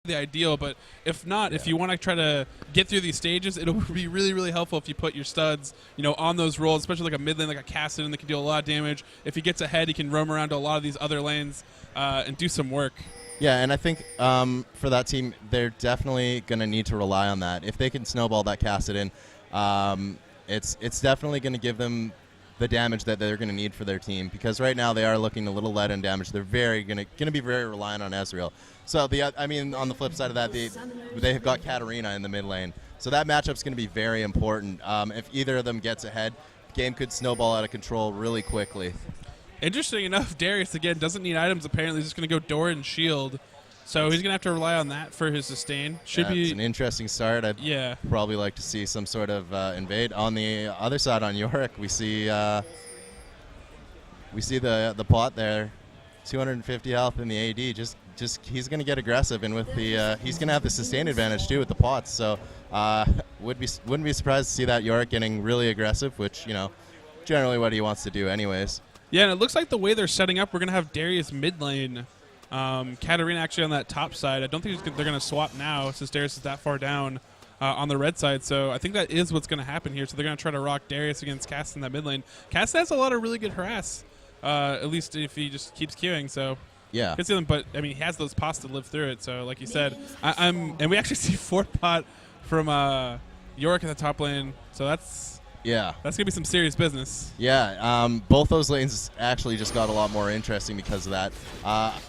the ideal, but if not, if you want to try to get through these stages, it'll be really, really helpful if you put your studs, on those rolls, especially like a mid lane, like a Cassidy that can deal a lot of damage. If he gets ahead, he can roam around to a lot of these other lanes and do some work. Yeah, and I think for that team, they're definitely going to need to rely on that. If they can snowball that Cassidy, it's definitely going to give them the damage that they're going to need for their team, because right now they are looking a little light on damage. They're going to be very reliant on Ezreal. So on the flip side of that, they've got Katarina in the mid lane. So that matchup's going to be very important. If either of them gets ahead, the game could snowball out of control really quickly. Interesting enough, Darius again doesn't need items. Apparently, he's just going to go Door and Shield. So he's going to have to rely on that for his sustain. It's an interesting start. I'd probably like to see some sort of invade. On the other side, on Yorick, we see the pot there, 250 health in the AD. Just he's going to get aggressive, and with the he's going to have the sustain advantage too with the pots. So wouldn't be surprised to see that Yorick getting really aggressive, which generally what he wants to do anyways. Yeah, and it looks like the way they're setting up, we're going to have Darius mid lane. Katarina actually on that top side. I don't think they're going to swap now since Darius is that far down on the red side. So I think that is what's going to happen here. So they're going to try to rock Darius against Cass in that mid lane. Cass has a lot of really good harass, at least if he just keeps queuing. So yeah, good see them. But I mean, he has those pots to live through it. So like you said, and we actually see 4 pot from Yorick in the top lane. So that's gonna be some serious business. Yeah, both those lanes actually just got a lot more interesting because of that.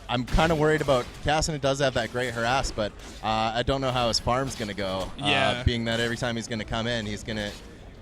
I'm kind of worried about Cassidy. Does have that great harass, but I don't know how his farm's gonna go. Being that every time he's gonna come in, he's gonna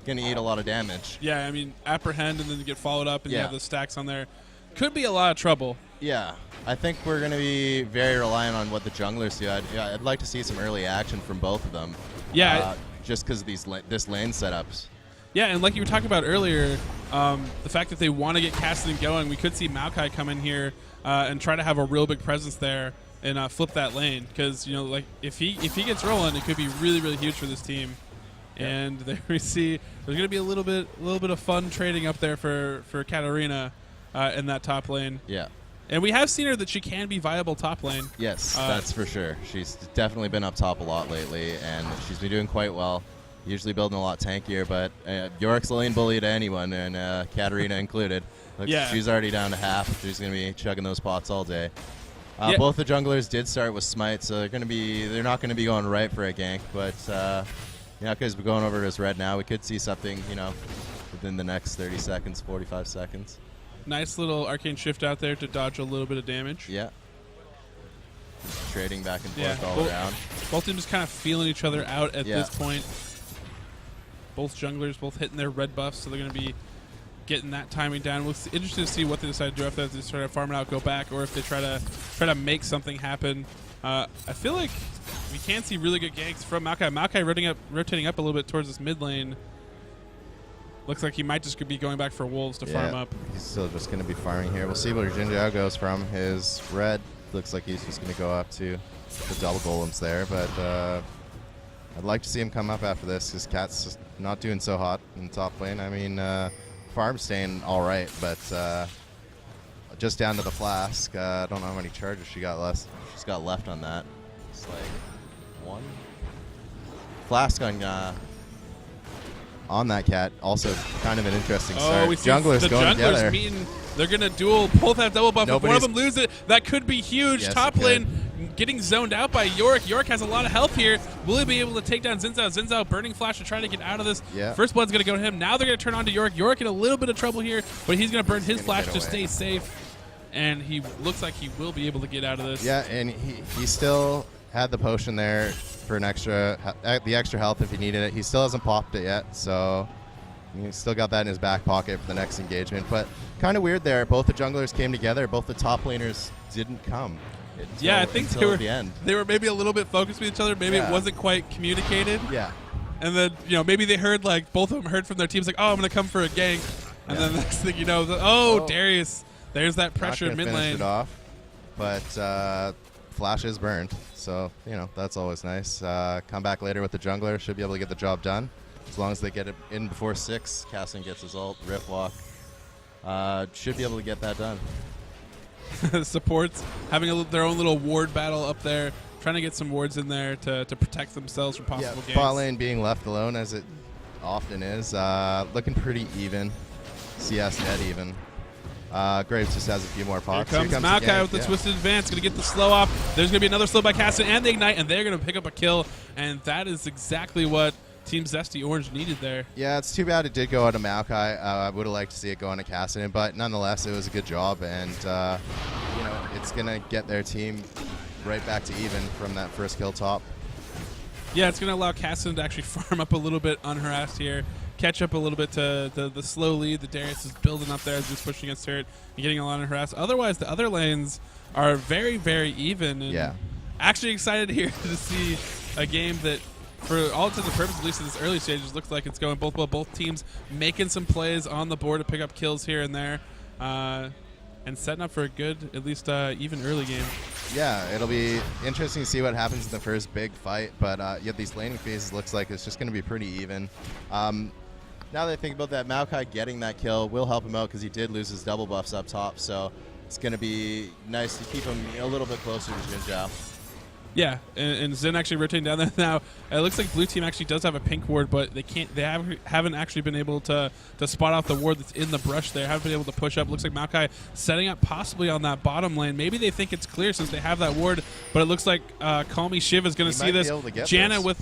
eat a lot of damage. Yeah, I mean, apprehend and then get followed up, and you have the stacks on there. Could be a lot of trouble. Yeah, I think we're gonna be very reliant on what the junglers do. I'd like to see some early action from both of them. Yeah, just because of this lane setups. Yeah, and like you were talking about earlier, the fact that they want to get Cassidy going, we could see Maokai come in here and try to have a real big presence there and flip that lane, because like if he gets rolling, it could be really, really huge for this team. Yeah. And there we see there's going to be a little bit of fun trading up there for Katarina in that top lane. Yeah. And we have seen her that she can be viable top lane. Yes, that's for sure. She's definitely been up top a lot lately, and she's been doing quite well. Usually building a lot tankier, but Yorick's lane bully to anyone, and Katarina included. She's already down to half. She's going to be chugging those pots all day. Both the junglers did start with smite, so they're not going to be going right for a gank, but because we're going over to his red now, we could see something within the next 30 seconds, 45 seconds. Nice little arcane shift out there to dodge a little bit of damage. Yeah. Just trading back and forth all around. Both teams just kind of feeling each other out at this point. Both junglers both hitting their red buffs, so they're going to be getting that timing down. We'll see, interested to see what they decide to do after they try to farm it out, go back, or if they try to make something happen. I feel like we can see really good ganks from Maokai. Maokai rotating up a little bit towards this mid lane. Looks like he might just be going back for wolves to farm up. He's still just going to be farming here. We'll see where Jinjiao goes from. His red looks like he's just going to go up to the double golems there, but I'd like to see him come up after this, because Cat's just not doing so hot in the top lane. I mean, farm's staying all right, but just down to the flask. I don't know how many charges she's got left on that. It's like 1. Flask on that cat, also kind of an interesting start. Junglers going together. Meeting, they're going to duel. Both have double buff. If one of them loses it, that could be huge. Yes, top lane getting zoned out by Yorick. Yorick has a lot of health here. Will he be able to take down Xin Zhao? Xin Zhao burning flash to try to get out of this. Yeah. First blood's going to go to him. Now they're going to turn on to Yorick. Yorick in a little bit of trouble here, but he's going to burn his flash to stay safe. And he looks like he will be able to get out of this. Yeah, and he still had the potion there for the extra health if he needed it. He still hasn't popped it yet, so he's still got that in his back pocket for the next engagement. But kind of weird there. Both the junglers came together. Both the top laners didn't come. I think they were maybe a little bit focused with each other. Maybe it wasn't quite communicated. Yeah. And then, maybe they heard, like, both of them heard from their teams, like, oh, I'm going to come for a gank. And then the next thing you know, Darius, there's that pressure in mid lane. Finish it off, but flash is burned, so that's always nice. Come back later with the jungler, should be able to get the job done as long as they get it in before 6. Cassian gets his ult, Rift Walk, should be able to get that done. Supports having their own little ward battle up there. trying to get some wards in there to protect themselves from possible ganks. Bot lane being left alone as it often is. Looking pretty even. CS dead even. Graves just has a few more pops. Here comes Maokai with the Twisted Advance. Going to get the slow off. There's going to be another slow by Caston and the Ignite, and they're going to pick up a kill. And that is exactly what Team Zesty Orange needed there. Yeah, it's too bad it did go out of Maokai. I would have liked to see it go on to Caston, but nonetheless, it was a good job. And, it's going to get their team right back to even from that first kill top. Yeah, it's going to allow Caston to actually farm up a little bit unharassed here. Catch up a little bit to the slow lead. The Darius is building up there as he's pushing against turret and getting a lot of harass. Otherwise, the other lanes are very, very even. And actually excited here to see a game that, for all intents and purposes, at least in this early stages, looks like it's going both well. Both teams making some plays on the board to pick up kills here and there, and setting up for a good, at least even early game. Yeah, it'll be interesting to see what happens in the first big fight. But these laning phases looks like it's just going to be pretty even. Now that I think about that, Maokai getting that kill will help him out because he did lose his double buffs up top. So it's going to be nice to keep him a little bit closer to Jinzhao. Yeah, and Zen actually rotating down there now. It looks like blue team actually does have a pink ward, but they can't. They haven't actually been able to spot out the ward that's in the brush there. Haven't been able to push up. Looks like Maokai setting up possibly on that bottom lane. Maybe they think it's clear since they have that ward, but it looks like Call Me Shiv is going to see this. Janna with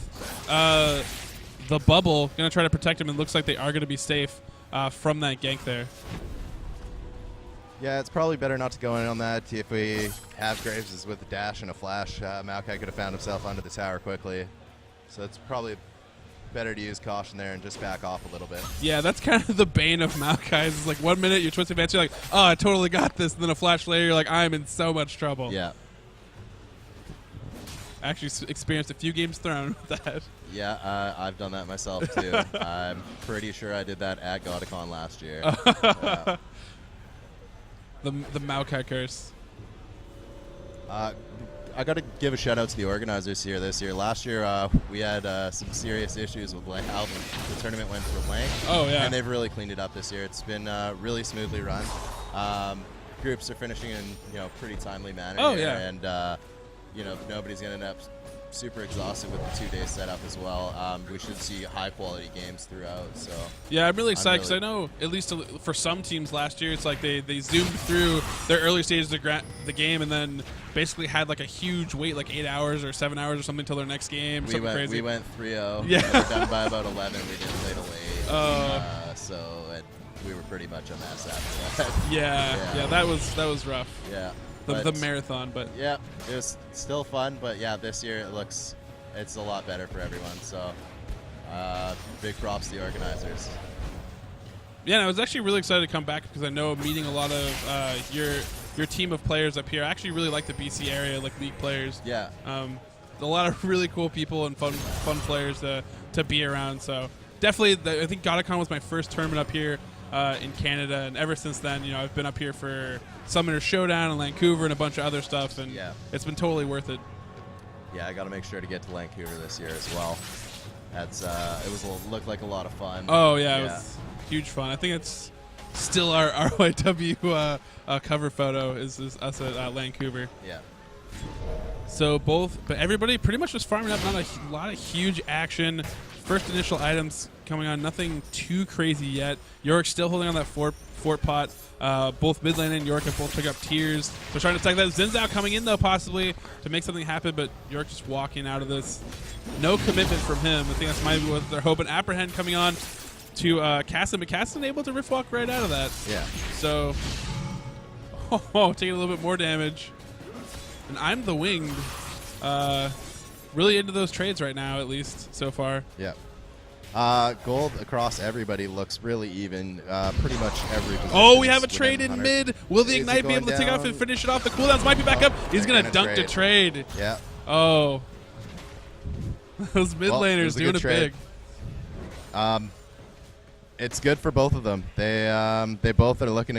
the bubble going to try to protect him, and looks like they are going to be safe from that gank there. Yeah, it's probably better not to go in on that. If we have Graves with a dash and a flash, Maokai could have found himself under the tower quickly. So it's probably better to use caution there and just back off a little bit. Yeah, that's kind of the bane of Maokai. It's like 1 minute you're twisting advance, you're like, oh, I totally got this. And then a flash later, you're like, I'm in so much trouble. Yeah. Actually experienced a few games thrown with that. Yeah, I've done that myself too. I'm pretty sure I did that at Gottacon last year. The Maokai curse. I got to give a shout out to the organizers here this year. Last year, we had some serious issues with how the tournament went for lane. Oh, yeah. And they've really cleaned it up this year. It's been really smoothly run. Groups are finishing in pretty timely manner. Oh, here, yeah. And nobody's going to end up super exhausted with the 2-day setup as well. We should see high quality games throughout. So yeah, I'm really excited because I know at least for some teams last year, it's like they zoomed through their early stages of the game and then basically had like a huge wait, like 8 hours or 7 hours or something until their next game. We went 3-0. Yeah, we were done by about 11. We didn't play till 8. So we were pretty much a mess after that. Yeah, that was rough. Yeah. The marathon, but yeah, it was still fun. But yeah, this year it's a lot better for everyone. So big props to the organizers. Yeah, and I was actually really excited to come back because I know meeting a lot of your team of players up here. I actually really like the BC area, like league players. Yeah. A lot of really cool people and fun players to be around. So definitely, I think Gottacon was my first tournament up here in Canada, and ever since then, I've been up here for Summoner Showdown in Vancouver and a bunch of other stuff, and it's been totally worth it. Yeah, I got to make sure to get to Vancouver this year as well. That's looked like a lot of fun. Oh yeah, it was huge fun. I think it's still our RYW cover photo is us at Vancouver. Yeah. So but everybody pretty much was farming up. Not a lot of huge action. First initial items coming on, nothing too crazy yet. York's still holding on that fort pot. Both mid lane and York have both picked up tiers. So trying to stack that. Zinzao coming in though, possibly to make something happen, but York just walking out of this. No commitment from him. I think that's might be what they're hoping. Apprehend coming on to Casson, but Casson able to rift walk right out of that. Yeah. So taking a little bit more damage. And I'm the winged. Really into those trades right now, at least so far. Yeah. Gold across everybody looks really even. Pretty much every position. Oh, we have a trade in mid. Will the Ignite be able to take off and finish it off? The cooldowns might be back up. He's going to dunk the trade. Yeah. Oh. Those mid laners doing it big. It's good for both of them. They both are looking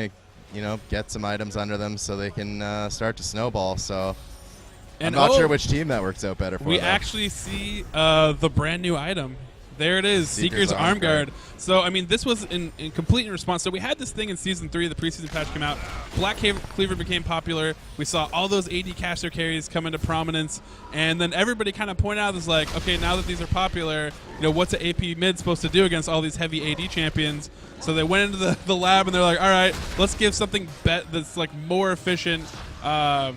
to, get some items under them so they can start to snowball. So I'm not sure which team that works out better for. We actually see the brand new item. There it is, Seeker's Arm Guard. Guard. So, I mean, this was in complete in response. So we had this thing in Season 3, the preseason patch came out. Black Cleaver became popular. We saw all those AD caster carries come into prominence. And then everybody kind of pointed out, this like, okay, now that these are popular, what's an AP mid supposed to do against all these heavy AD champions? So they went into the lab and they're like, all right, let's give something that's like more efficient than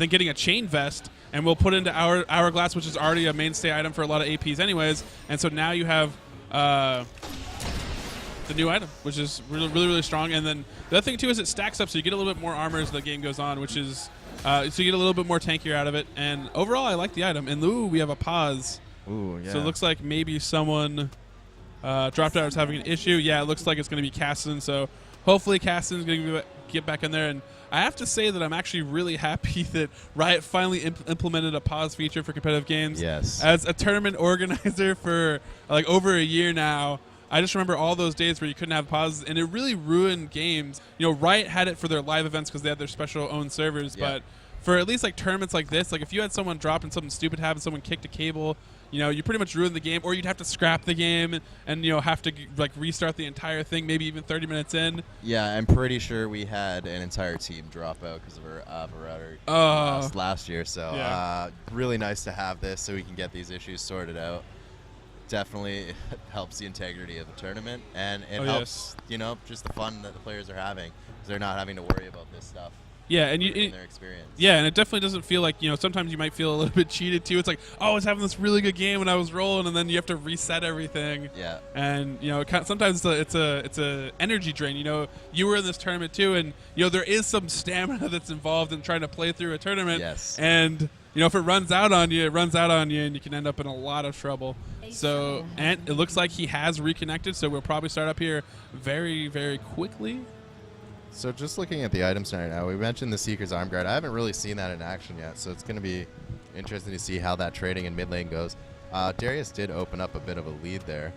getting a chain vest. And we'll put into Hourglass, which is already a mainstay item for a lot of APs anyways. And so now you have the new item, which is really, really, really strong. And then the other thing, too, is it stacks up, so you get a little bit more armor as the game goes on, which is so you get a little bit more tankier out of it. And overall, I like the item. And, ooh, we have a pause. Ooh, yeah. So it looks like maybe someone dropped out, was having an issue. Yeah, it looks like it's going to be Caston. So hopefully Caston's going to get back in there. And I have to say that I'm actually really happy that Riot finally implemented a pause feature for competitive games. Yes. As a tournament organizer for like over a year now, I just remember all those days where you couldn't have pauses, and it really ruined games. Riot had it for their live events because they had their special owned servers, but for at least like tournaments like this, like if you had someone drop and something stupid happen, someone kicked a cable, you pretty much ruined the game, or you'd have to scrap the game and have to like restart the entire thing, maybe even 30 minutes in. Yeah, I'm pretty sure we had an entire team drop out because of our last year. So really nice to have this so we can get these issues sorted out. Definitely helps the integrity of the tournament, and it helps just the fun that the players are having because they're not having to worry about this stuff. Yeah, and their experience. Yeah, and it definitely doesn't feel like sometimes you might feel a little bit cheated too. It's like, oh, I was having this really good game when I was rolling, and then you have to reset everything. Yeah. And sometimes it's a energy drain. You were in this tournament too, and there is some stamina that's involved in trying to play through a tournament. Yes. And if it runs out on you, it runs out on you, and you can end up in a lot of trouble. So, and it looks like he has reconnected, so we'll probably start up here very, very quickly. So just looking at the items right now, we mentioned the Seeker's Arm Guard. I haven't really seen that in action yet, so it's going to be interesting to see how that trading in mid lane goes. Darius did open up a bit of a lead there,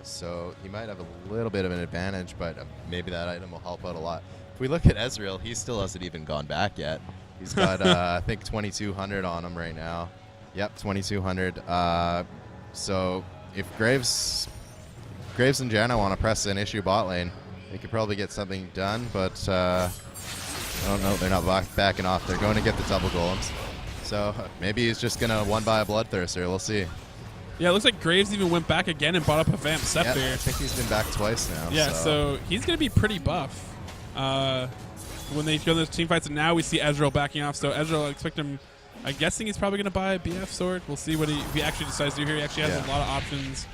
so he might have a little bit of an advantage, but maybe that item will help out a lot. If we look at Ezreal, he still hasn't even gone back yet. He's got, I think, 2,200 on him right now. Yep, 2,200. So if Graves and Janna want to press an issue bot lane, they could probably get something done, but oh no, they're not backing off. They're going to get the double golems. So maybe he's just going to one by a Bloodthirster. We'll see. Yeah, it looks like Graves even went back again and bought up a Vamp Scepter. Yeah, I think he's been back twice now. Yeah, so he's going to be pretty buff when they go to those team fights. And now we see Ezreal backing off. So Ezreal, I expect him, I'm guessing he's probably going to buy a BF sword. We'll see what he actually decides to do here. He actually has a lot of options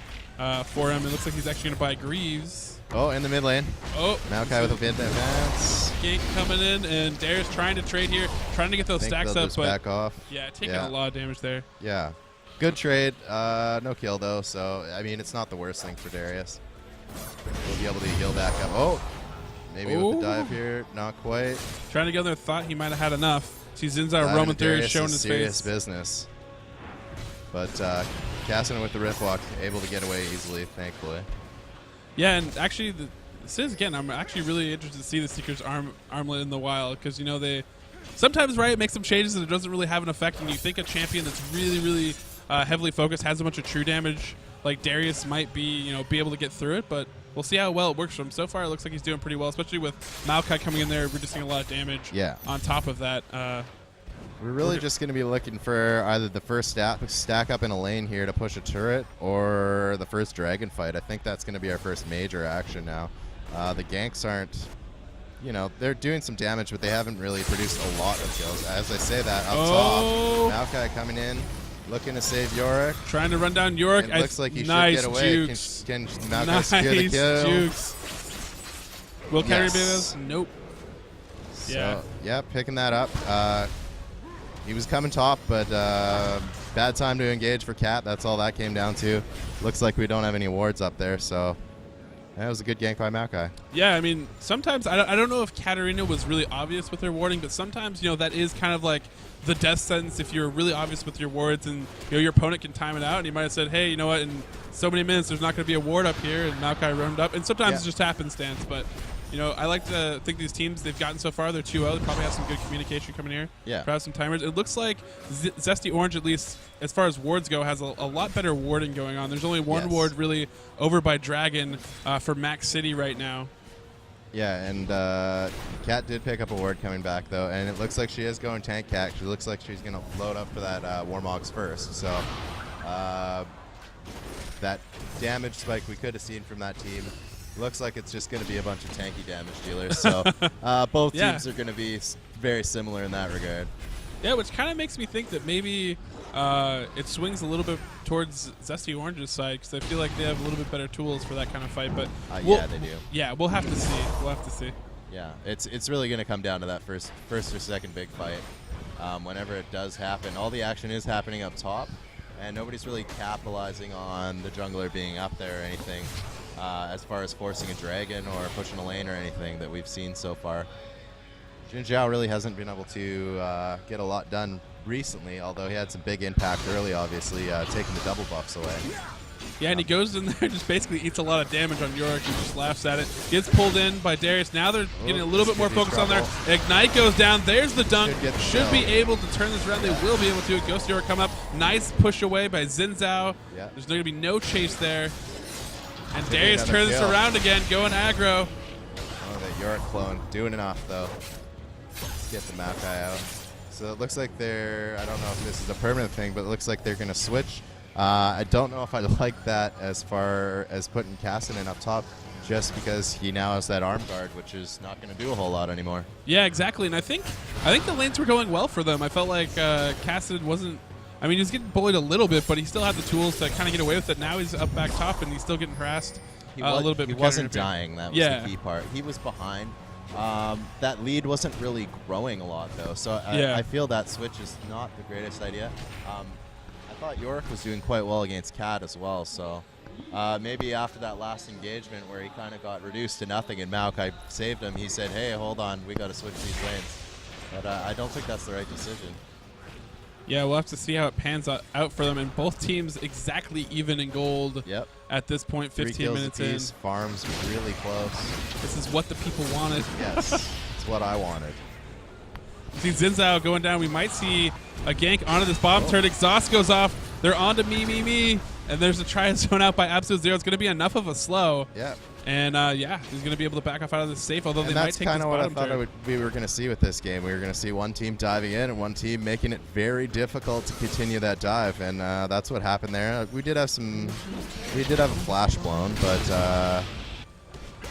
for him. It looks like he's actually going to buy Greaves. Oh, in the mid lane. Oh, Maokai with a bit advance. Gank coming in, and Darius trying to trade here, trying to get those stacks up. But back off. Yeah, taking a lot of damage there. Yeah. Good trade. No kill, though, so, I mean, it's not the worst thing for Darius. He'll be able to heal back up. Oh, maybe with the dive here. Not quite. Trying to get there, thought he might have had enough. Sees Zinzar roaming through, showing his serious face. Business. But Casson with the Rift Walk, able to get away easily, thankfully. Yeah, and actually, this is, again, I'm actually really interested to see the Seeker's armlet in the wild, because, they sometimes Riot makes some changes and it doesn't really have an effect, and you think a champion that's really, really heavily focused, has a bunch of true damage, like Darius might be, be able to get through it, but we'll see how well it works for him. So far, it looks like he's doing pretty well, especially with Maokai coming in there, reducing a lot of damage. Yeah. On top of that, we're really just going to be looking for either the first stack up in a lane here to push a turret or the first dragon fight. I think that's going to be our first major action now. The ganks aren't, they're doing some damage, but they haven't really produced a lot of kills. As I say that, up top, Maokai coming in, looking to save Yorick. Trying to run down Yorick. It looks like he should get away. Jukes. Can Maokai secure the kill? Jukes. Will carry Beavis? Nope. So, yeah, picking that up. He was coming top, but bad time to engage for Cat. That's all that came down to. Looks like we don't have any wards up there, so that was a good gank by Maokai. Yeah, I mean, sometimes, I don't know if Katarina was really obvious with her warding, but sometimes, that is kind of like the death sentence if you're really obvious with your wards and, your opponent can time it out, and you might have said, hey, you know what, in so many minutes there's not going to be a ward up here, and Maokai roamed up, and sometimes it's just happenstance, but You know, I like to think these teams they've gotten so far, they're 2-0. They probably have some good communication coming here. Yeah. Probably have some timers. It looks like Zesty Orange, at least as far as wards go, has a lot better warding going on. There's only one ward really over by Dragon for Max City right now. Yeah, and Kat did pick up a ward coming back, though, and it looks like she is going tank Cat. She looks like she's going to load up for that Warmogs first. So that damage spike we could have seen from that team looks like it's just going to be a bunch of tanky damage dealers. So both teams are going to be very similar in that regard. Yeah, which kind of makes me think that maybe it swings a little bit towards Zesty Orange's side because I feel like they have a little bit better tools for that kind of fight. But yeah, they do. Yeah, we'll have to see. We'll have to see. Yeah, it's really going to come down to that first or second big fight. Whenever it does happen, all the action is happening up top, and nobody's really capitalizing on the jungler being up there or anything as far as forcing a dragon or pushing a lane or anything that we've seen so far. Jin Zhao really hasn't been able to get a lot done recently, although he had some big impact early, obviously, taking the double buffs away. Yeah, and he goes in there, just basically eats a lot of damage on Yorick. He just laughs at it. Gets pulled in by Darius. Now they're getting a little bit more focus on there. Ignite goes down. There's the dunk. Should be able to turn this around. They will be able to. Ghost Yorick come up. Nice push away by Xin Zhao. Yeah. There's going to be no chase there. And Maybe Darius turns this around again, going aggro. Oh, that Yorick clone doing enough, though. Let's get the map guy out. So it looks like they're, I don't know if this is a permanent thing, but it looks like they're going to switch. I don't know if I like that as far as putting Cassidy up top, just because he now has that arm guard, which is not going to do a whole lot anymore. Yeah, exactly. And I think the lanes were going well for them. I felt like Cassidy wasn't. I mean, he was getting bullied a little bit, but he still had the tools to kind of get away with it. Now he's up back top, and he's still getting harassed a little bit. He wasn't dying. That was the key part. He was behind. That lead wasn't really growing a lot, though, so I feel that switch is not the greatest idea. I thought Yorick was doing quite well against Cat as well, so maybe after that last engagement where he kind of got reduced to nothing and Maokai saved him, he said, hey, hold on, we got to switch these lanes. But I don't think that's the right decision. Yeah, we'll have to see how it pans out for them. And both teams exactly even in gold at this point, 15 minutes in. Farms really close. This is what the people wanted. Yes, it's what I wanted. See Xin Zhao going down. We might see a gank onto this bottom turret. Exhaust goes off. They're on to me. And there's a try zone out by Absolute Zero. It's going to be enough of a slow. Yeah. And, he's going to be able to back off out of this safe, although they might take this That's kind of what I thought we were going to see with this game. We were going to see one team diving in and one team making it very difficult to continue that dive, and that's what happened there. We did have a flash blown, but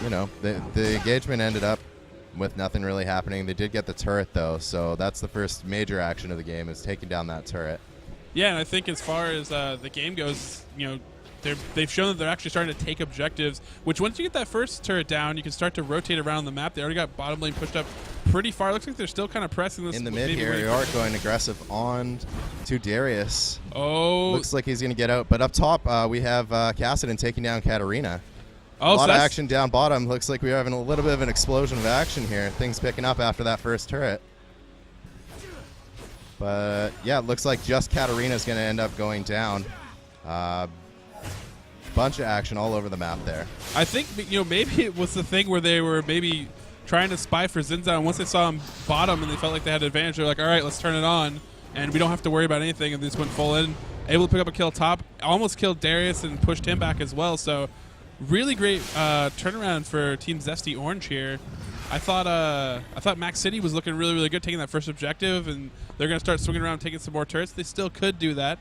the engagement ended up with nothing really happening. They did get the turret though, so that's the first major action of the game, is taking down that turret. Yeah, and I think as far as the game goes, they've shown that they're actually starting to take objectives, which once you get that first turret down, you can start to rotate around the map. They already got bottom lane pushed up pretty far. Looks like they're still kind of pressing this. In the mid here, Yorick going aggressive on to Darius. Oh. Looks like he's going to get out. But up top, we have Cassidy taking down Katarina. Oh, a lot of action down bottom. Looks like we're having a little bit of an explosion of action here. Things picking up after that first turret. But, yeah, it looks like just Katarina's going to end up going down. Bunch of action all over the map there. I think maybe it was the thing where they were maybe trying to spy for Xin Zhao, and once they saw him bottom and they felt like they had an advantage, they're like, all right, let's turn it on, and we don't have to worry about anything, and they just went full in, able to pick up a kill top, almost killed Darius and pushed him back as well. So really great turnaround for Team Zesty Orange here. I thought Max City was looking really, really good taking that first objective, and they're going to start swinging around taking some more turrets. They still could do that,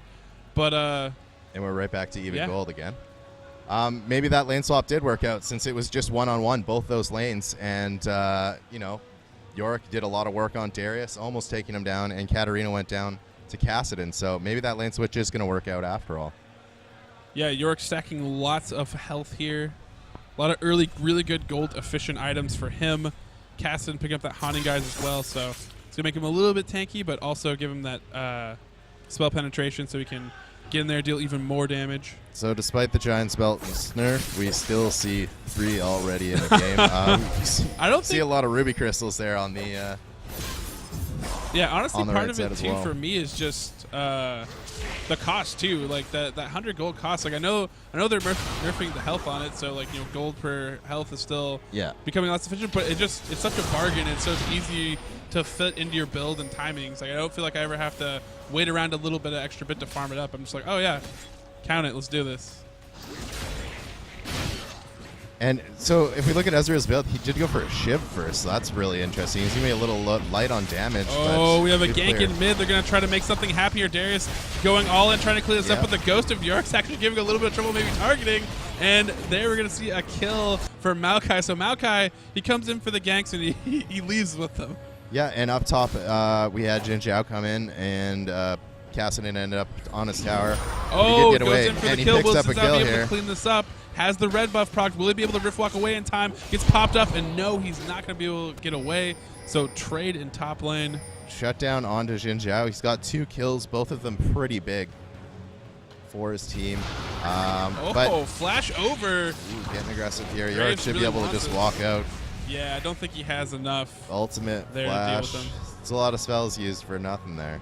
but and we're right back to even gold again. Maybe that lane swap did work out, since it was just one-on-one, both those lanes. And, Yorick did a lot of work on Darius, almost taking him down, and Katarina went down to Cassidy. So maybe that lane switch is going to work out after all. Yeah, Yorick stacking lots of health here. A lot of early, really good gold efficient items for him. Cassidy picking up that haunting guys as well. So it's going to make him a little bit tanky, but also give him that spell penetration so he can get in there, deal even more damage. So despite the Giant's Belt nerf, we still see 3 already in the game. I don't see a lot of ruby crystals there on the yeah, honestly, part of it too well for me is just the cost too. Like that 100 gold cost. Like I know they're nerfing the health on it, so like gold per health is still becoming less efficient. But it's such a bargain. It's so easy to fit into your build and timings. Like I don't feel like I ever have to wait around a little bit of extra bit to farm it up. I'm just like, oh yeah, count it. Let's do this. And so if we look at Ezreal's build, he did go for a Shiv first, so that's really interesting. He's going to be a little light on damage. Oh, we have a gank in mid. They're going to try to make something happen here. Darius going all in, trying to clear this up, but the Ghost of York's actually giving a little bit of trouble maybe targeting. And there we're going to see a kill for Maokai. So Maokai, he comes in for the ganks, and he leaves with them. Yeah, and up top, we had Jin Zhao come in, and Cassidy ended up on his tower. Oh, he did get goes away, in for and the he kill. picks Will up a kill be able here. to clean this up. Has the red buff proc. Will he be able to rift walk away in time? Gets popped up, and no, he's not going to be able to get away. So trade in top lane. Shut down onto Jin Zhao. He's got 2 kills, both of them pretty big for his team. But flash over. Getting aggressive here. York should be able to just walk out. Yeah, I don't think he has enough. Ultimate there flash. to deal with them. It's a lot of spells used for nothing there.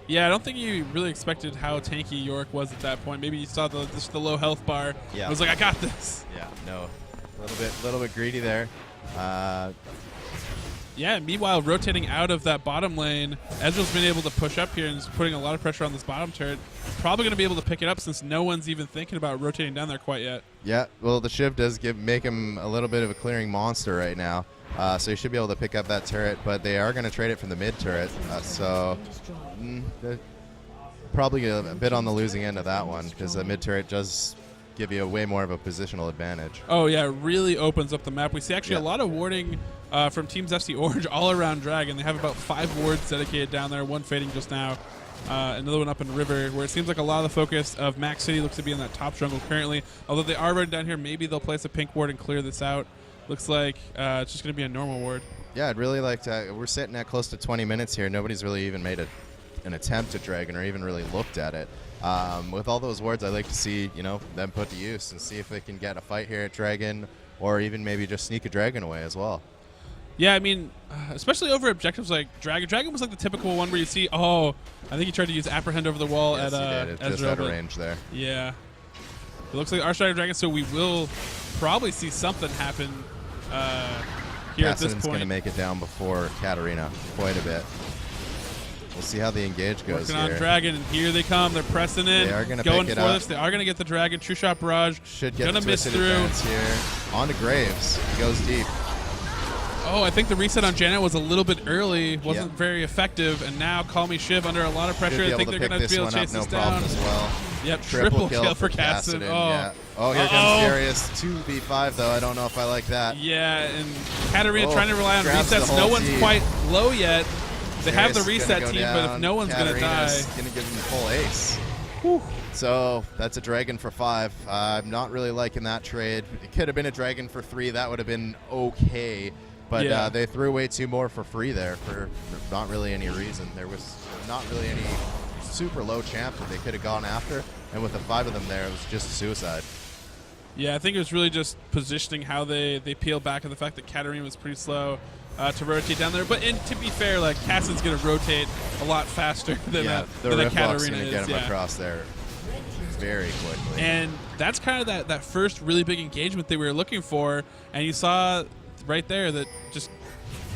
Yeah, I don't think you really expected how tanky York was at that point. Maybe you saw just the low health bar. Yeah. I was like, I got this. Yeah, no. A little bit greedy there. Yeah, meanwhile, rotating out of that bottom lane, Ezreal's been able to push up here and is putting a lot of pressure on this bottom turret. Probably going to be able to pick it up since no one's even thinking about rotating down there quite yet. Yeah, well, the Shiv does make him a little bit of a clearing monster right now. So he should be able to pick up that turret, but they are going to trade it from the mid turret. Probably a bit on the losing end of that one because the mid turret does give you way more of a positional advantage. Oh, yeah, it really opens up the map. We see actually a lot of warding from Teams FC Orange all around Dragon. They have about 5 wards dedicated down there, one fading just now. Another one up in River, where it seems like a lot of the focus of Max City looks to be in that top jungle currently. Although they are running down here, maybe they'll place a pink ward and clear this out. Looks like it's just going to be a normal ward. Yeah, I'd really like to. We're sitting at close to 20 minutes here. Nobody's really even made an attempt at Dragon or even really looked at it. With all those wards, I'd like to see them put to use and see if they can get a fight here at Dragon or even maybe just sneak a Dragon away as well. Yeah, I mean, especially over objectives like Dragon. Dragon was like the typical one where you see, I think he tried to use Apprehend over the wall yes, at he did. Ezreal, just out of range there. Yeah. It looks like our Strider Dragon, so we will probably see something happen here at this point. Going to make it down before Katarina quite a bit. We'll see how the engage goes Working here. on Dragon, and here they come. They're pressing in. They are going to going pick it for up. this. They are going to get the Dragon. True Shot Barrage. Should get gonna the miss twisted through. advance here. On to Graves. He goes deep. Oh, I think the reset on Janet was a little bit early. Wasn't very effective. And now Call Me Shiv under a lot of pressure. I think they're going to be able to chase this down. As well. Yep, triple kill for Cassidy. Yeah. Oh, here comes Darius. 2v5, though. I don't know if I like that. Yeah, and Katarina trying to rely on resets. No one's quite low yet. They have the reset team, but if no one's going to die. Going to give him the full ace. Whew. So that's a Dragon for 5. I'm not really liking that trade. It could have been a Dragon for 3. That would have been okay. But they threw away 2 more for free there for not really any reason. There was not really any super low champ that they could have gone after. And with the 5 of them there, it was just suicide. Yeah, I think it was really just positioning how they peel back and the fact that Katarina was pretty slow to rotate down there. But to be fair, like Cassidy's going to rotate a lot faster than a Katarina is. Get him across there very quickly. And that's kind of that first really big engagement that we were looking for. And you saw right there that just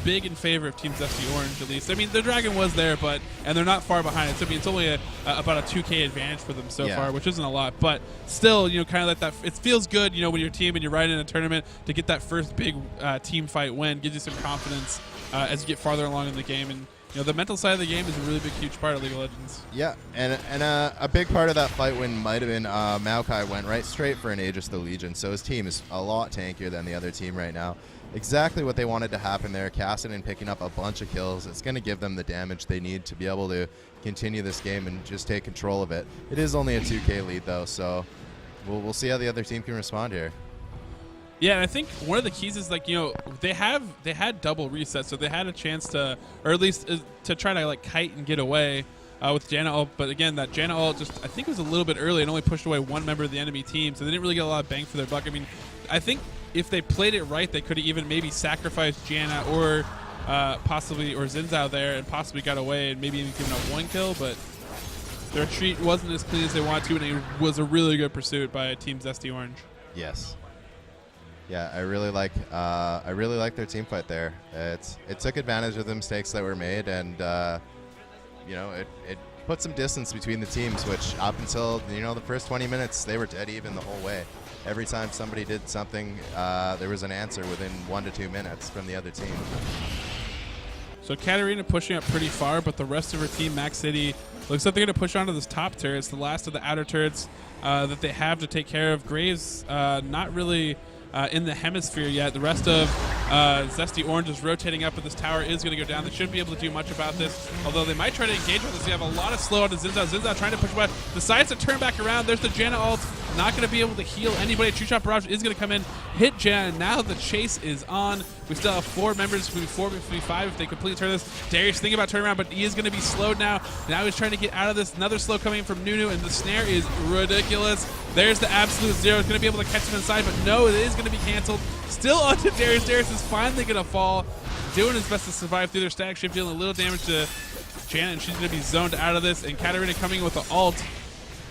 big in favor of Teams FC Orange, at least. I mean, the Dragon was there, and they're not far behind it. So, I mean, it's only about a 2K advantage for them so far, which isn't a lot. But still, kind of like that. It feels good, when you're a team and you're riding in a tournament to get that first big team fight win. Gives you some confidence as you get farther along in the game. And the mental side of the game is a really big, huge part of League of Legends. Yeah, and a big part of that fight win might have been Maokai went right straight for an Aegis the Legion. So his team is a lot tankier than the other team right now. Exactly what they wanted to happen there. Cassidy picking up a bunch of kills. It's going to give them the damage they need to be able to continue this game and just take control of it. It is only a 2K lead, though, so we'll see how the other team can respond here. Yeah, and I think one of the keys is they had double resets, so they had a chance to, or at least to try to kite and get away with Janna ult. But again, that Janna ult I think was a little bit early and only pushed away one member of the enemy team, so they didn't really get a lot of bang for their buck. I mean, I think if they played it right, they could have even maybe sacrificed Janna or possibly Xin Zhao there and possibly got away and maybe even given up 1 kill. But the retreat wasn't as clean as they wanted to, and it was a really good pursuit by Team Zesty Orange. Yes. Yeah, I really like their team fight there. It took advantage of the mistakes that were made, and it put some distance between the teams, which up until the first 20 minutes they were dead even the whole way. Every time somebody did something, there was an answer within 1 to 2 minutes from the other team. So Katarina pushing up pretty far, but the rest of her team, Max City, looks like they're going to push onto this top turret. It's the last of the outer turrets that they have to take care of. Graves not really in the hemisphere yet. The rest of Zesty Orange is rotating up, but this tower is going to go down. They shouldn't be able to do much about this, although they might try to engage with this. They have a lot of slow on to Zinzao. Zinzao trying to push back, decides to turn back around. There's the Janna ult. Not going to be able to heal anybody. True Shot Barrage is going to come in, hit Janna, and now the chase is on. We still have 4 members, 4 v 5 if they completely turn this. Darius thinking about turning around, but he is going to be slowed now. Now he's trying to get out of this. Another slow coming in from Nunu, and the snare is ridiculous. There's the absolute zero. It's going to be able to catch him inside, but no, it is going to be canceled. Still onto Darius. Darius is finally going to fall, doing his best to survive through their static shift, dealing a little damage to Janna, and she's going to be zoned out of this. And Katarina coming in with the ult,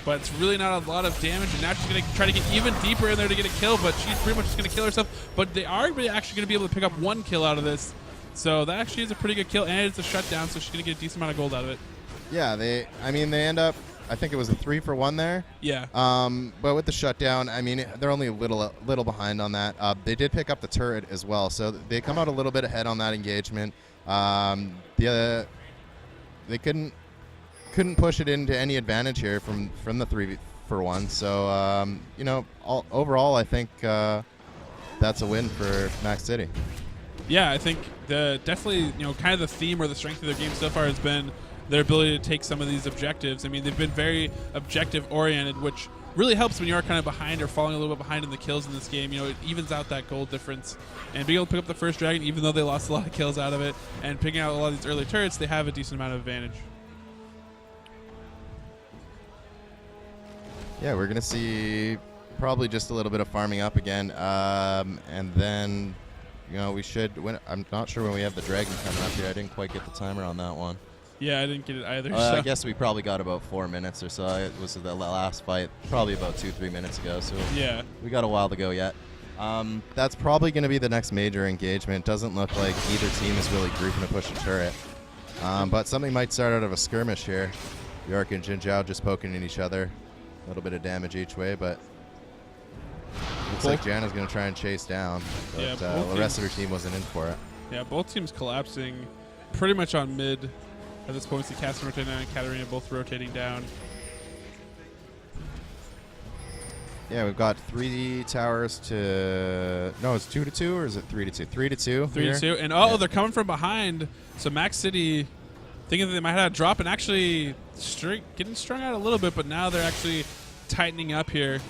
but it's really not a lot of damage, and now she's going to try to get even deeper in there to get a kill, but she's pretty much just going to kill herself. But they are actually going to be able to pick up 1 kill out of this, so that actually is a pretty good kill, and it's a shutdown, so she's going to get a decent amount of gold out of it. Yeah, they end up, I think it was a 3 for 1 there. Yeah. But with the shutdown, I mean, they're only a little behind on that. They did pick up the turret as well, so they come out a little bit ahead on that engagement. They couldn't push it into any advantage here from the 3 for 1. So overall, I think that's a win for Max City. Yeah, I think definitely kind of the theme or the strength of their game so far has been their ability to take some of these objectives. I mean, they've been very objective oriented, which really helps when you are kind of behind or falling a little bit behind in the kills in this game. It evens out that gold difference. And being able to pick up the first dragon, even though they lost a lot of kills out of it, and picking out a lot of these early turrets, they have a decent amount of advantage. Yeah, we're going to see probably just a little bit of farming up again. And then, we should win. I'm not sure when we have the dragon coming up here. I didn't quite get the timer on that one. Yeah, I didn't get it either. I guess we probably got about 4 minutes or so. It was the last fight, probably about 2-3 minutes ago. So yeah, we got a while to go yet. That's probably going to be the next major engagement. Doesn't look like either team is really grouping to push a turret. But something might start out of a skirmish here. York and Jinjiao just poking at each other. A little bit of damage each way, but looks like Janna's going to try and chase down. But yeah, the rest of her team wasn't in for it. Yeah, both teams collapsing pretty much on mid. At this point, we see Caston rotating down and Katarina both rotating down. Yeah, we've got 3 towers to... No, it's 2 to 2, or is it 3 to 2? 3 to 2. 3 to 2. And they're coming from behind. So Max City thinking that they might have a drop and actually getting strung out a little bit, but now they're actually tightening up here.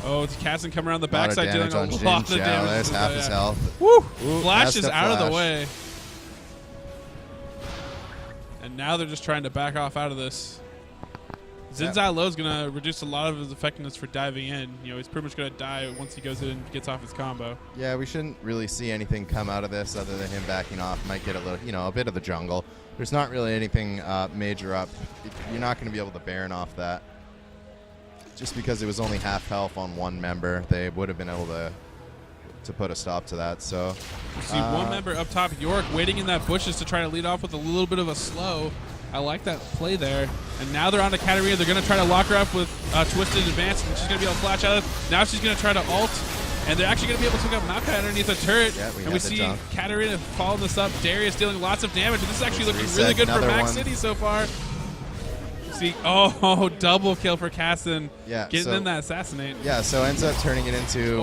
Oh, it's Caston coming around the backside dealing a lot of damage. There's half his health. Woo! Flash is out of the way. And now they're just trying to back off out of this. Zinzai Low is going to reduce a lot of his effectiveness for diving in. He's pretty much going to die once he goes in and gets off his combo. Yeah, we shouldn't really see anything come out of this other than him backing off. Might get a little, a bit of the jungle. There's not really anything major up. You're not going to be able to Baron off that. Just because it was only half health on 1 member, they would have been able to put a stop to that. So you see 1 member up top, York, waiting in that bushes to try to lead off with a little bit of a slow. I like that play there. And now they're on to Katarina. They're going to try to lock her up with Twisted Advance, and she's going to be able to flash out of it. Now she's going to try to ult, and they're actually going to be able to pick up Maokai underneath the turret. Yeah, and we see Katarina following this up. Darius dealing lots of damage. And this is actually looking really good for Max City so far. See, double kill for Caston. Yeah, getting in that assassinate. Yeah, so ends up turning it into.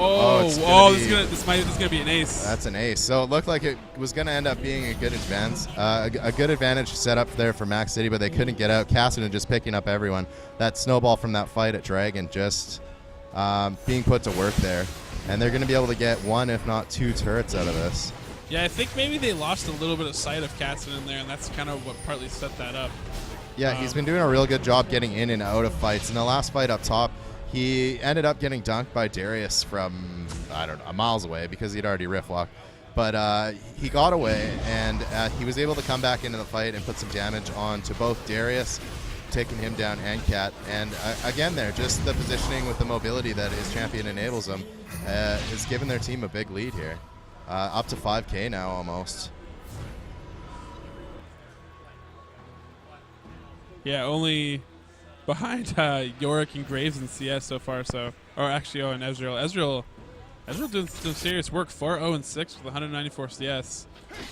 This is gonna be an ace. That's an ace. So it looked like it was gonna end up being a good advance, a good advantage set up there for Max City, but they couldn't get out. Caston just picking up everyone. That snowball from that fight at Dragon just being put to work there, and they're gonna be able to get 1, if not 2 turrets out of this. Yeah, I think maybe they lost a little bit of sight of Caston in there, and that's kind of what partly set that up. Yeah, he's been doing a real good job getting in and out of fights. In the last fight up top, he ended up getting dunked by Darius from, I don't know, miles away because he'd already rift locked. but he got away, and he was able to come back into the fight and put some damage onto both Darius, taking him down, and Cat. And again there, just the positioning with the mobility that his champion enables him has given their team a big lead here. Up to 5K now almost. Yeah, only behind Yorick and Graves in CS so far. So, or actually, and Ezreal doing some serious work. 4-0-6 with 194 CS.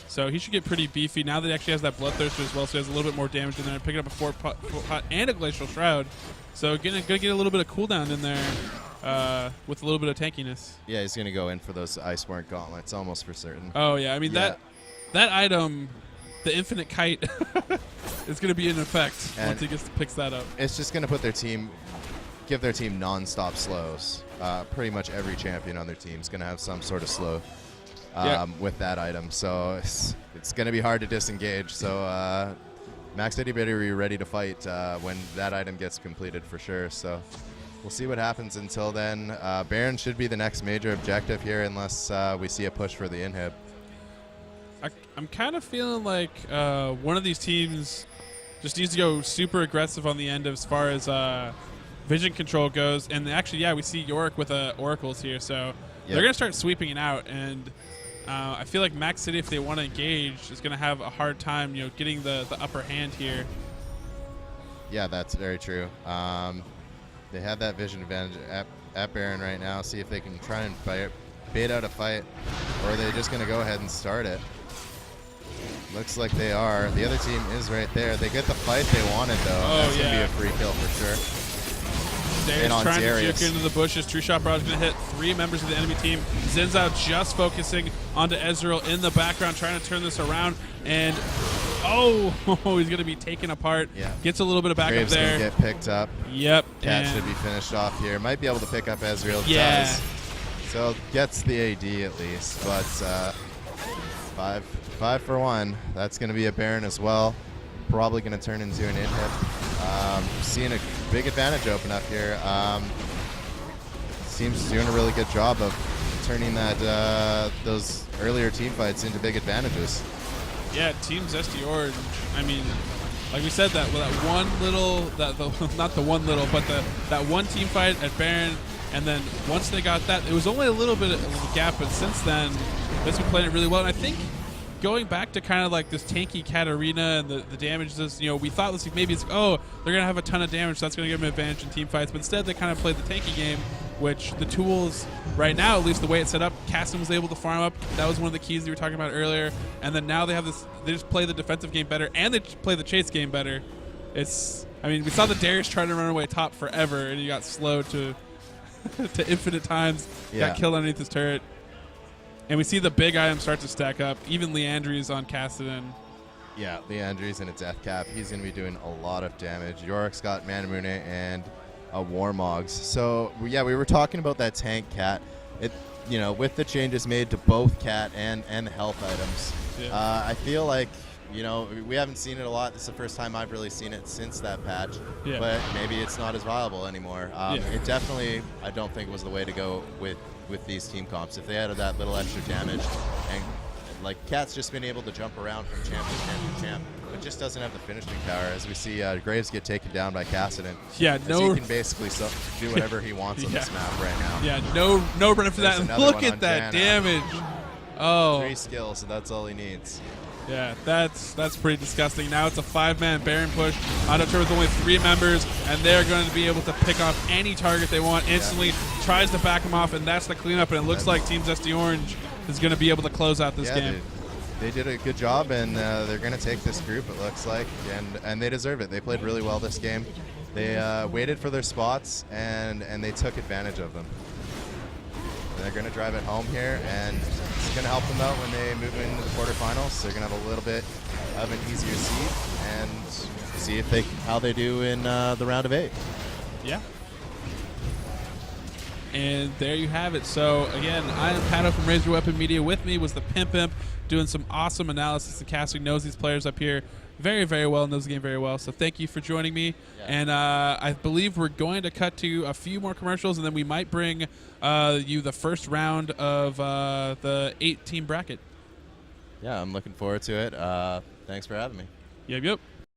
So he should get pretty beefy now that he actually has that Bloodthirster as well. So he has a little bit more damage in there. Picking up a 4-pot and a Glacial Shroud. So gonna get a little bit of cooldown in there with a little bit of tankiness. Yeah, he's gonna go in for those Iceborne Gauntlets almost for certain. Oh yeah, I mean that item, the Infinite Kite, is gonna be in effect once he picks that up. It's just gonna put give their team non-stop slows. Pretty much every champion on their team is gonna have some sort of slow with that item. So it's gonna be hard to disengage. So Max City better be ready to fight when that item gets completed for sure. So we'll see what happens until then. Baron should be the next major objective here unless we see a push for the inhib. I'm kind of feeling like one of these teams just needs to go super aggressive on the end as far as vision control goes. And actually, yeah, we see Yorick with Oracles here. So they're going to start sweeping it out. And I feel like Max City, if they want to engage, is going to have a hard time, getting the upper hand here. Yeah, that's very true. They have that vision advantage at Baron right now. See if they can try and bait out a fight, or are they just going to go ahead and start it? Looks like they are. The other team is right there. They get the fight they wanted, though. Oh, that's going to be a free kill for sure. Darius trying to juke into the bushes. True Shot Barrage going to hit 3 members of the enemy team. Zinzao just focusing onto Ezreal in the background, trying to turn this around. And, he's going to be taken apart. Yeah. Gets a little bit of backup Graves there. Gonna get picked up. Yep. Cat should be finished off here. Might be able to pick up Ezreal. Yeah. Does. So gets the AD at least. But 5 for 1. That's going to be a Baron as well. Probably going to turn into an inhib. Seeing a big advantage open up here. Seems doing a really good job of turning that those earlier team fights into big advantages. Yeah, Team Zesty Orange. I mean, like we said, that one little, not the one little, but that one team fight at Baron, and then once they got that, it was only a little bit of a gap, but since then, they've been playing it really well. And I think going back to kind of like this tanky Katarina and the damages, we thought maybe it's, they're going to have a ton of damage, so that's going to give them an advantage in team fights. But instead, they kind of played the tanky game, which the tools right now, at least the way it's set up, Caston was able to farm up. That was one of the keys we were talking about earlier. And then now they have this, they just play the defensive game better, and they play the chase game better. We saw the Darius try to run away top forever, and he got slowed to infinite times. Yeah. Got killed underneath his turret. And we see the big items start to stack up. Even Leandri's on Cassidy. Yeah, Leandri's in a death cap. He's going to be doing a lot of damage. Yorick's got Manamune and a Warmogs. So, yeah, we were talking about that tank Cat. With the changes made to both Cat and the health items, I feel like, we haven't seen it a lot. This is the first time I've really seen it since that patch. Yeah. But maybe it's not as viable anymore. It definitely, I don't think, was the way to go with these team comps. If they added that little extra damage, and like Cat's just been able to jump around from champ to champ to champ, but just doesn't have the finishing power. As we see Graves get taken down by Cassidy. Yeah, he can basically do whatever he wants on this map right now. Yeah, no run for that. And look at that damage. Oh, 3 skills, and that's all he needs. Yeah, that's pretty disgusting. Now it's a 5-man Baron push. Onto with only 3 members, and they're going to be able to pick off any target they want instantly. Tries to back him off, and that's the cleanup. And it looks like Team Zesty Orange is going to be able to close out this game. They did a good job, and they're going to take this group, it looks like, and they deserve it. They played really well this game. They waited for their spots, and they took advantage of them. They're going to drive it home here, and it's going to help them out when they move into the quarterfinals. They're going to have a little bit of an easier seed, and see how they do in the round of 8. Yeah. And there you have it. So, again, I am Pato from RaiseYourWeaponMedia. With me was the Pimp Imp doing some awesome analysis and casting. Knows these players up here very, very well, knows the game very well. So thank you for joining me. Yeah. And I believe we're going to cut to a few more commercials, and then we might bring you the first round of the 8-team bracket. yeah, I'm looking forward to it. Thanks for having me. Yep.